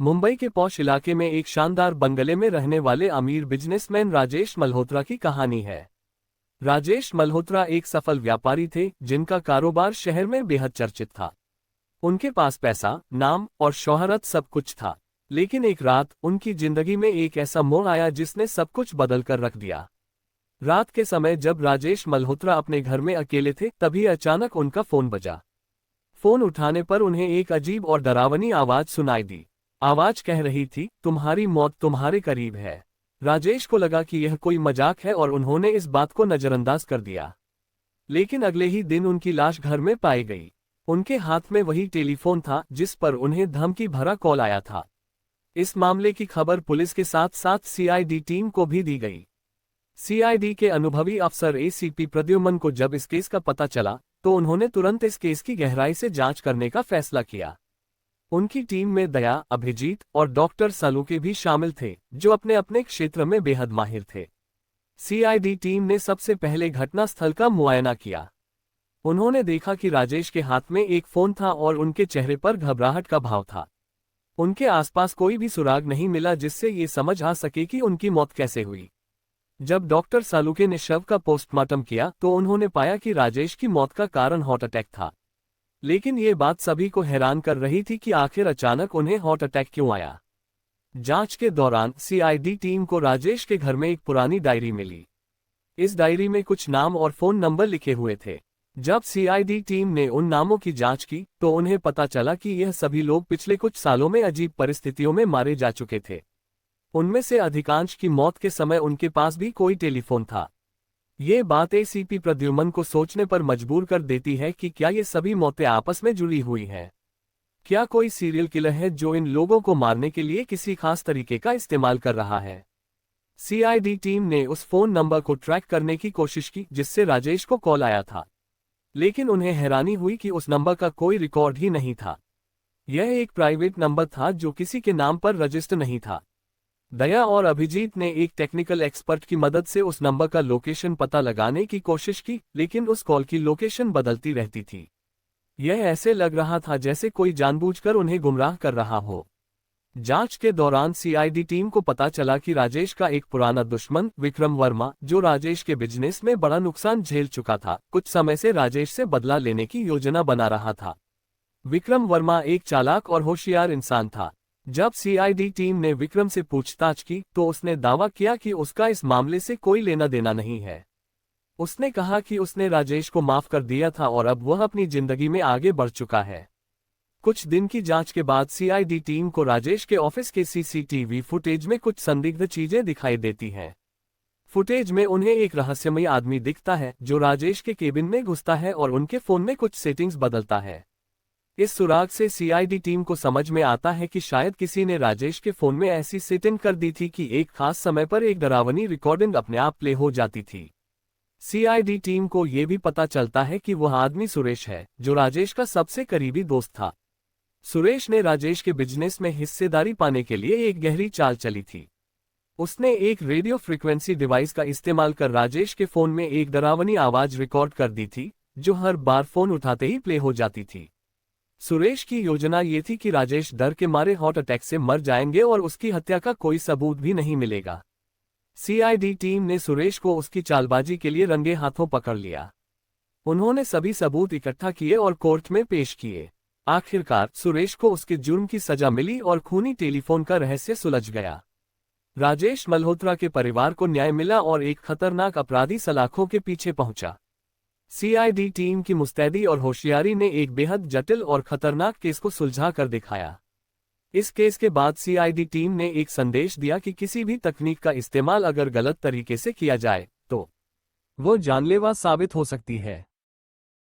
मुंबई के पॉश इलाके में एक शानदार बंगले में रहने वाले अमीर बिजनेसमैन राजेश मल्होत्रा की कहानी है। राजेश मल्होत्रा एक सफल व्यापारी थे जिनका कारोबार शहर में बेहद चर्चित था। उनके पास पैसा, नाम और शोहरत सब कुछ था। लेकिन एक रात उनकी जिंदगी में एक ऐसा मोड़ आया जिसने सब कुछ बदल कर रख दिया। रात के समय जब राजेश मल्होत्रा अपने घर में अकेले थे तभी अचानक उनका फोन बजा। फोन उठाने पर उन्हें एक अजीब और डरावनी आवाज सुनाई दी। आवाज कह रही थी, तुम्हारी मौत तुम्हारे करीब है। राजेश को लगा कि यह कोई मजाक है और उन्होंने इस बात को नजरअंदाज कर दिया। लेकिन अगले ही दिन उनकी लाश घर में पाई गई। उनके हाथ में वही टेलीफोन था जिस पर उन्हें धमकी भरा कॉल आया था। इस मामले की खबर पुलिस के साथ साथ सीआईडी टीम को भी दी गई। सीआईडी के अनुभवी अफसर एसीपी प्रद्युमन को जब इस केस का पता चला तो उन्होंने तुरंत इस केस की गहराई से जांच करने का फैसला किया। उनकी टीम में दया, अभिजीत और डॉक्टर सालुके भी शामिल थे, जो अपने अपने क्षेत्र में बेहद माहिर थे। सीआईडी टीम ने सबसे पहले घटनास्थल का मुआयना किया। उन्होंने देखा कि राजेश के हाथ में एक फोन था और उनके चेहरे पर घबराहट का भाव था। उनके आसपास कोई भी सुराग नहीं मिला जिससे ये समझ आ सके कि उनकी मौत कैसे हुई। जब डॉक्टर सालुके ने शव का पोस्टमार्टम किया तो उन्होंने पाया कि राजेश की मौत का कारण हार्ट अटैक था। लेकिन ये बात सभी को हैरान कर रही थी कि आखिर अचानक उन्हें हार्ट अटैक क्यों आया। जांच के दौरान सीआईडी टीम को राजेश के घर में एक पुरानी डायरी मिली। इस डायरी में कुछ नाम और फोन नंबर लिखे हुए थे। जब सीआईडी टीम ने उन नामों की जांच की तो उन्हें पता चला कि यह सभी लोग पिछले कुछ सालों में अजीब परिस्थितियों में मारे जा चुके थे। उनमें से अधिकांश की मौत के समय उनके पास भी कोई टेलीफोन था। ये बात एसीपी प्रद्युमन को सोचने पर मजबूर कर देती है कि क्या ये सभी मौतें आपस में जुड़ी हुई हैं। क्या कोई सीरियल किलर है जो इन लोगों को मारने के लिए किसी खास तरीके का इस्तेमाल कर रहा है। सीआईडी टीम ने उस फोन नंबर को ट्रैक करने की कोशिश की जिससे राजेश को कॉल आया था। लेकिन उन्हें हैरानी हुई कि उस नंबर का कोई रिकॉर्ड ही नहीं था। यह एक प्राइवेट नंबर था जो किसी के नाम पर रजिस्टर नहीं था। दया और अभिजीत ने एक टेक्निकल एक्सपर्ट की मदद से उस नंबर का लोकेशन पता लगाने की कोशिश की, लेकिन उस कॉल की लोकेशन बदलती रहती थी। यह ऐसे लग रहा था जैसे कोई जानबूझकर उन्हें गुमराह कर रहा हो। जांच के दौरान सीआईडी टीम को पता चला कि राजेश का एक पुराना दुश्मन विक्रम वर्मा, जो राजेश के बिजनेस में बड़ा नुकसान झेल चुका था, कुछ समय से राजेश से बदला लेने की योजना बना रहा था। विक्रम वर्मा एक चालाक और होशियार इंसान था। जब सीआईडी टीम ने विक्रम से पूछताछ की तो उसने दावा किया कि उसका इस मामले से कोई लेना देना नहीं है। उसने कहा कि उसने राजेश को माफ कर दिया था और अब वह अपनी जिंदगी में आगे बढ़ चुका है। कुछ दिन की जांच के बाद सीआईडी टीम को राजेश के ऑफिस के सीसीटीवी फुटेज में कुछ संदिग्ध चीजें दिखाई देती हैं। फुटेज में उन्हें एक रहस्यमयी आदमी दिखता है जो राजेश के केबिन में घुसता है और उनके फोन में कुछ सेटिंग्स बदलता है। इस सुराग से सीआईडी टीम को समझ में आता है कि शायद किसी ने राजेश के फोन में ऐसी सेटिंग कर दी थी कि एक खास समय पर एक डरावनी रिकॉर्डिंग अपने आप प्ले हो जाती थी। सीआईडी टीम को यह भी पता चलता है कि वह आदमी सुरेश है, जो राजेश का सबसे करीबी दोस्त था। सुरेश ने राजेश के बिजनेस में हिस्सेदारी पाने के लिए एक गहरी चाल चली थी। उसने एक रेडियो फ्रीक्वेंसी डिवाइस का इस्तेमाल कर राजेश के फोन में एक डरावनी आवाज रिकॉर्ड कर दी थी, जो हर बार फोन उठाते ही प्ले हो जाती थी। सुरेश की योजना ये थी कि राजेश डर के मारे हार्ट अटैक से मर जाएंगे और उसकी हत्या का कोई सबूत भी नहीं मिलेगा। सीआईडी टीम ने सुरेश को उसकी चालबाजी के लिए रंगे हाथों पकड़ लिया। उन्होंने सभी सबूत इकट्ठा किए और कोर्ट में पेश किए। आखिरकार सुरेश को उसके जुर्म की सजा मिली और खूनी टेलीफोन का रहस्य सुलझ गया। राजेश मल्होत्रा के परिवार को न्याय मिला और एक खतरनाक अपराधी सलाखों के पीछे पहुंचा। सीआईडी टीम की मुस्तैदी और होशियारी ने एक बेहद जटिल और खतरनाक केस को सुलझा कर दिखाया। इस केस के बाद सीआईडी टीम ने एक संदेश दिया कि किसी भी तकनीक का इस्तेमाल अगर गलत तरीके से किया जाए तो वो जानलेवा साबित हो सकती है।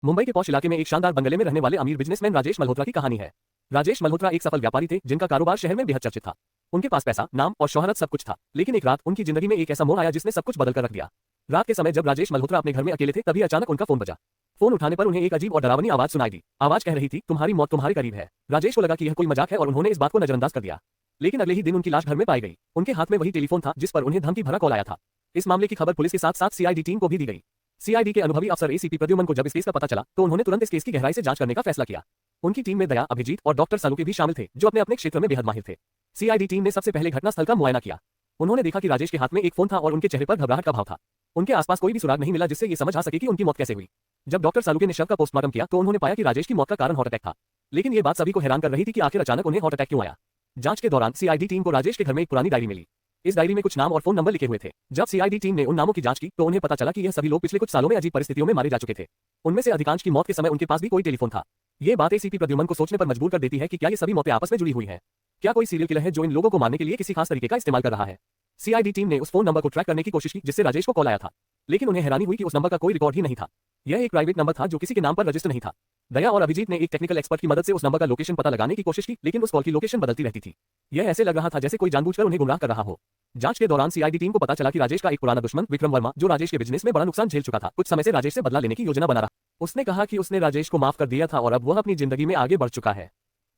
मुंबई के पॉश इलाके में एक शानदार बंगले में रहने वाले अमीर बिजनेसमैन राजेश मल्होत्रा की कहानी है। राजेश मल्होत्रा एक सफल व्यापारी थे जिनका कारोबार शहर में बेहद चर्चित था। उनके पास पैसा, नाम और शोहरत सब कुछ था। लेकिन एक रात उनकी जिंदगी में एक ऐसा मोड़ आया जिसने सब कुछ बदल कर रख दिया। रात के समय जब राजेश मल्होत्रा अपने घर में अकेले थे तभी अचानक उनका फोन बजा। फोन उठाने पर उन्हें एक अजीब और डरावनी आवाज सुनाई दी। आवाज कह रही थी, तुम्हारी मौत तुम्हारे करीब है। राजेश को लगा कि यह कोई मजाक है और उन्होंने इस बात को नजरअंदाज कर दिया। लेकिन अगले ही दिन उनकी लाश घर में पाई गई। उनके हाथ में वही टेलीफोन था जिस पर उन्हें धमकी भरा कॉल आया था। इस मामले की खबर पुलिस के साथ साथ सीआईडी टीम को भी दी गई। सीआईडी के अनुभवी अफसर एसीपी प्रद्युमन को जब इस केस का पता चला तो उन्होंने तुरंत इस केस की गहराई से जांच करने का फैसला किया। उनकी टीम में दया, अभिजीत और डॉक्टर सालुके भी शामिल थे, जो अपने अपने क्षेत्र में बेहद माहिर थे। सीआईडी टीम ने सबसे पहले घटनास्थल का मुआयना किया। उन्होंने देखा कि राजेश के हाथ में एक फोन था और उनके चेहरे पर घबराहट का भाव था। उनके आसपास कोई भी सुराग नहीं मिला जिससे ये समझ आ सके कि उनकी मौत कैसे हुई। जब डॉक्टर सालुके ने शव का पोस्टमार्टम किया तो उन्होंने पाया कि राजेश की मौत का कारण हार्ट अटैक था। लेकिन ये बात सभी को हैरान कर रही थी कि आखिर अचानक उन्हें हार्ट अटैक क्यों आया। जांच के दौरान सीआईडी टीम को राजेश के घर में एक पुरानी डायरी मिली। इस डायरी में कुछ नाम और फोन नंबर लिखे हुए थे। जब सीआईडी टीम ने उन नामों की जांच की तो उन्हें पता चला कि यह सभी लोग पिछले कुछ सालों में अजीब परिस्थितियों में मारे जा चुके थे। उनमें से अधिकांश की मौत के समय उनके पास भी कोई टेलीफोन था। ये बात एसीपी प्रद्युमन को सोचने पर मजबूर कर देती है कि क्या ये सभी मौतें आपस में जुड़ी हुई हैं। क्या कोई सीरियल किलर है जो इन लोगों को मारने के लिए किसी खास तरीके का इस्तेमाल कर रहा है। सीआईडी टीम ने उस फोन नंबर को ट्रैक करने की कोशिश की जिससे राजेश को कॉल आया था, लेकिन उन्हें हैरानी हुई कि उस नंबर का कोई रिकॉर्ड ही नहीं था। यह एक प्राइवेट नंबर था जो किसी के नाम पर रजिस्टर नहीं था। दया और अभिजीत ने एक टेक्निकल एक्सपर्ट की मदद से उस नंबर का लोकेशन पता लगाने की कोशिश की, लेकिन उस कॉल की लोकेशन बदलती रहती थी। यह ऐसे लग रहा था जैसे कोई जानबूझकर उन्हें गुमराह कर रहा हो। जांच के दौरान सीआईडी टीम को पता चला कि राजेश का एक पुराना दुश्मन विक्रम वर्मा, जो राजेश के बिजनेस में बड़ा नुकसान झेल चुका था, कुछ समय से राजेश से बदला लेने की योजना बना रहा। उसने कहा कि उसने राजेश को माफ कर दिया था और अब वह अपनी जिंदगी में आगे बढ़ चुका है।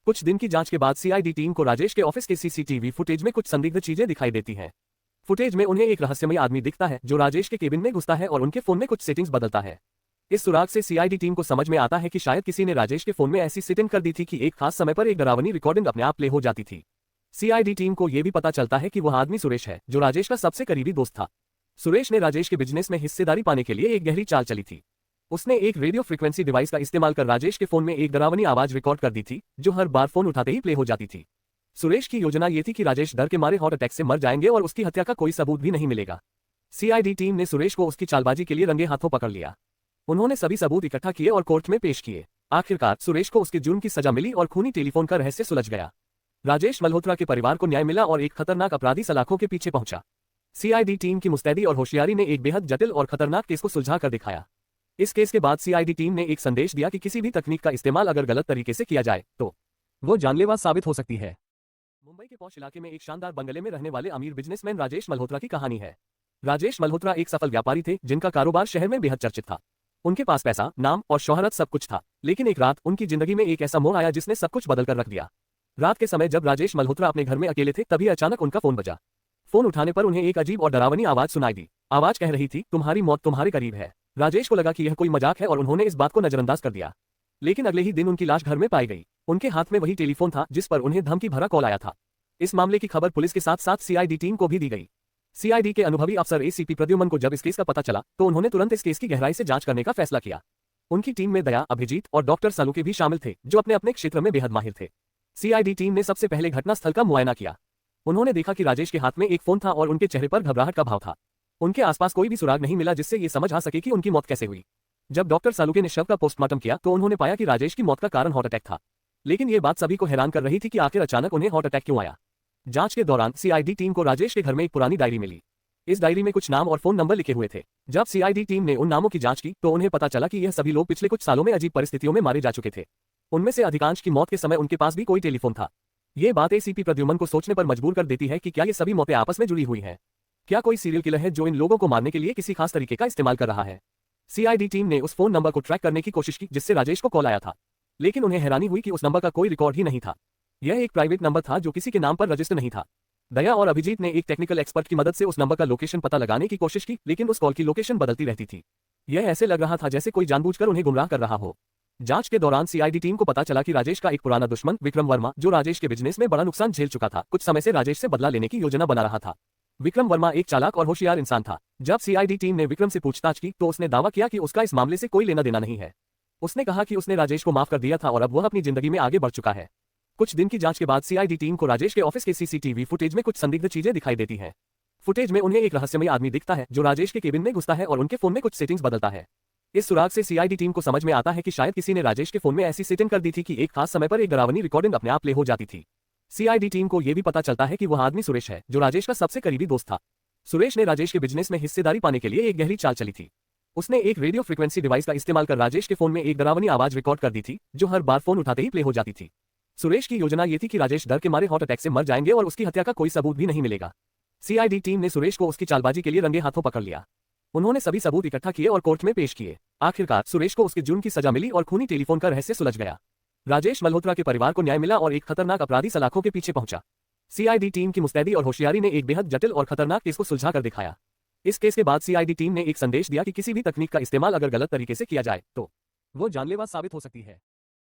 कुछ दिन की जांच के बाद सीआईडी टीम को राजेश के ऑफिस के सीसीटीवी फुटेज में कुछ संदिग्ध चीजें दिखाई देती हैं। फुटेज में उन्हें एक रहस्यमयी आदमी दिखता है जो राजेश के केबिन में घुसता है और उनके फोन में कुछ सेटिंग्स बदलता है। इस सुराग से सीआईडी टीम को समझ में आता है कि शायद किसी ने राजेश के फोन में ऐसी सेटिंग कर दी थी कि एक खास समय पर एक डरावनी रिकॉर्डिंग अपने आप प्ले हो जाती थी। सीआईडी टीम को यह भी पता चलता है कि वह आदमी सुरेश है, जो राजेश का सबसे करीबी दोस्त था। सुरेश ने राजेश के बिजनेस में हिस्सेदारी पाने के लिए एक गहरी चाल चली थी। उसने एक रेडियो फ्रीक्वेंसी डिवाइस का इस्तेमाल कर राजेश के फोन में एक डरावनी आवाज रिकॉर्ड कर दी थी, जो हर बार फोन उठाते ही प्ले हो जाती थी। सुरेश की योजना ये थी कि राजेश डर के मारे हार्ट अटैक से मर जाएंगे और उसकी हत्या का कोई सबूत भी नहीं मिलेगा। सीआईडी टीम ने सुरेश को उसकी चालबाजी के लिए रंगे हाथों पकड़ लिया। उन्होंने सभी सबूत इकट्ठा किए और कोर्ट में पेश किए। आखिरकार सुरेश को उसके जुर्म की सजा मिली और खूनी टेलीफोन का रहस्य सुलझ गया। राजेश मल्होत्रा के परिवार को न्याय मिला और एक खतरनाक अपराधी सलाखों के पीछे पहुंचा। सीआईडी टीम की मुस्तैदी और होशियारी ने एक बेहद जटिल और खतरनाक केस को सुलझा कर दिखाया। इस केस के बाद सीआईडी टीम ने एक संदेश दिया कि किसी भी तकनीक का इस्तेमाल अगर गलत तरीके से किया जाए तो वो जानलेवा साबित हो सकती है। मुंबई के पॉश इलाके में एक शानदार बंगले में रहने वाले अमीर बिजनेसमैन राजेश मल्होत्रा की कहानी है। राजेश मल्होत्रा एक सफल व्यापारी थे जिनका कारोबार शहर में बेहद चर्चित था। उनके पास पैसा, नाम और शोहरत सब कुछ था, लेकिन एक रात उनकी जिंदगी में एक ऐसा मोड़ आया जिसने सब कुछ बदल कर रख दिया। रात के समय जब राजेश मल्होत्रा अपने घर में अकेले थे तभी अचानक उनका फोन बजा। फोन उठाने पर उन्हें एक अजीब और डरावनी आवाज सुनाई दी। आवाज कह रही थी, तुम्हारी मौत तुम्हारे करीब है। राजेश को लगा कि यह कोई मजाक है और उन्होंने इस बात को नजरअंदाज कर दिया। लेकिन अगले ही दिन उनकी लाश घर में पाई गई। उनके हाथ में वही टेलीफोन था जिस पर उन्हें धमकी भरा कॉल आया था। इस मामले की खबर पुलिस के साथ साथ सीआईडी टीम को भी दी गई। सीआईडी के अनुभवी अफसर एसीपी प्रद्युमन को जब इस केस का पता चला तो उन्होंने तुरंत इस केस की गहराई से जांच करने का फैसला किया। उनकी टीम में दया, अभिजीत और डॉक्टर सालुके भी शामिल थे, जो अपने अपने क्षेत्र में बेहद माहिर थे। सीआईडी टीम ने सबसे पहले घटनास्थल का मुआयना किया। उन्होंने देखा कि राजेश के हाथ में एक फोन था और उनके चेहरे पर घबराहट का भाव था। उनके आसपास कोई भी सुराग नहीं मिला जिससे ये समझ आ सके कि उनकी मौत कैसे हुई। जब डॉक्टर सालुके ने शव का पोस्टमार्टम किया तो उन्होंने पाया कि राजेश की मौत का कारण हार्ट अटैक था। लेकिन ये बात सभी को हैरान कर रही थी कि आखिर अचानक उन्हें हार्ट अटैक क्यों आया। जांच के दौरान सीआईडी टीम को राजेश के घर में एक पुरानी डायरी मिली। इस डायरी में कुछ नाम और फोन नंबर लिखे हुए थे। जब सीआईडी टीम ने उन नामों की जांच की तो उन्हें पता चला कि यह सभी लोग पिछले कुछ सालों में अजीब परिस्थितियों में मारे जा चुके थे। उनमें से अधिकांश की मौत के समय उनके पास भी कोई टेलीफोन था। ये बात एसीपी प्रद्युमन को सोचने पर मजबूर कर देती है कि क्या ये सभी मौतें आपस में जुड़ी हुई हैं। क्या कोई सीरियल किलर है जो इन लोगों को मारने के लिए किसी खास तरीके का इस्तेमाल कर रहा है। सीआईडी टीम ने उस फोन नंबर को ट्रैक करने की कोशिश की जिससे राजेश को कॉल आया था, लेकिन उन्हें हैरानी हुई कि उस नंबर का कोई रिकॉर्ड ही नहीं था। यह एक प्राइवेट नंबर था जो किसी के नाम पर रजिस्टर नहीं था। दया और अभिजीत ने एक टेक्निकल एक्सपर्ट की मदद से उस नंबर का लोकेशन पता लगाने की कोशिश की, लेकिन उस कॉल की लोकेशन बदलती रहती थी। यह ऐसे लग रहा था जैसे कोई जानबूझकर उन्हें गुमराह कर रहा हो। जांच के दौरान सीआईडी टीम को पता चला कि राजेश का एक पुराना दुश्मन विक्रम वर्मा, जो राजेश के बिजनेस में बड़ा नुकसान झेल चुका था, कुछ समय से राजेश से बदला लेने की योजना बना रहा था। विक्रम वर्मा एक चालाक और होशियार इंसान था। जब सीआईडी टीम ने विक्रम से पूछताछ की तो उसने दावा किया कि उसका इस मामले से कोई लेना देना नहीं है। उसने कहा कि उसने राजेश को माफ कर दिया था और अब वह अपनी जिंदगी में आगे बढ़ चुका है। कुछ दिन की जांच के बाद सीआईडी टीम को राजेश के ऑफिस के सीसीटीवी फुटेज में कुछ संदिग्ध चीजें दिखाई देती हैं। फुटेज में उन्हें एक रहस्यमयी आदमी दिखता है जो राजेश के केबिन में घुसता है और उनके फोन में कुछ सेटिंग्स बदलता है। इस सुराग से सीआईडी टीम को समझ में आता है कि शायद किसी ने राजेश के फोन में ऐसी सेटिंग कर दी थी कि एक खास समय पर एक डरावनी रिकॉर्डिंग अपने आप प्ले हो जाती थी। सीआईडी टीम को यह भी पता चलता है कि वह आदमी सुरेश है, जो राजेश का सबसे करीबी दोस्त था। सुरेश ने राजेश के बिजनेस में हिस्सेदारी पाने के लिए एक गहरी चाल चली थी। उसने एक रेडियो फ्रीक्वेंसी डिवाइस का इस्तेमाल कर राजेश के फोन में एक डरावनी आवाज रिकॉर्ड कर दी थी, जो हर बार फोन उठाते ही प्ले हो जाती थी। सुरेश की योजना ये थी कि राजेश डर के मारे हार्ट अटैक से मर जाएंगे और उसकी हत्या का कोई सबूत भी नहीं मिलेगा। सीआईडी टीम ने सुरेश को उसकी चालबाजी के लिए रंगे हाथों पकड़ लिया। उन्होंने सभी सबूत इकट्ठा किए और कोर्ट में पेश किए। आखिरकार सुरेश को उसके जुर्म की सजा मिली और खूनी टेलीफोन का रहस्य सुलझ गया। राजेश मल्होत्रा के परिवार को न्याय मिला और एक खतरनाक अपराधी सलाखों के पीछे पहुंचा। सीआईडी टीम की मुस्तैदी और होशियारी ने एक बेहद जटिल और खतरनाक केस को सुलझा कर दिखाया। इस केस के बाद सीआईडी टीम ने एक संदेश दिया कि किसी भी तकनीक का इस्तेमाल अगर गलत तरीके से किया जाए तो वो जानलेवा साबित हो सकती है।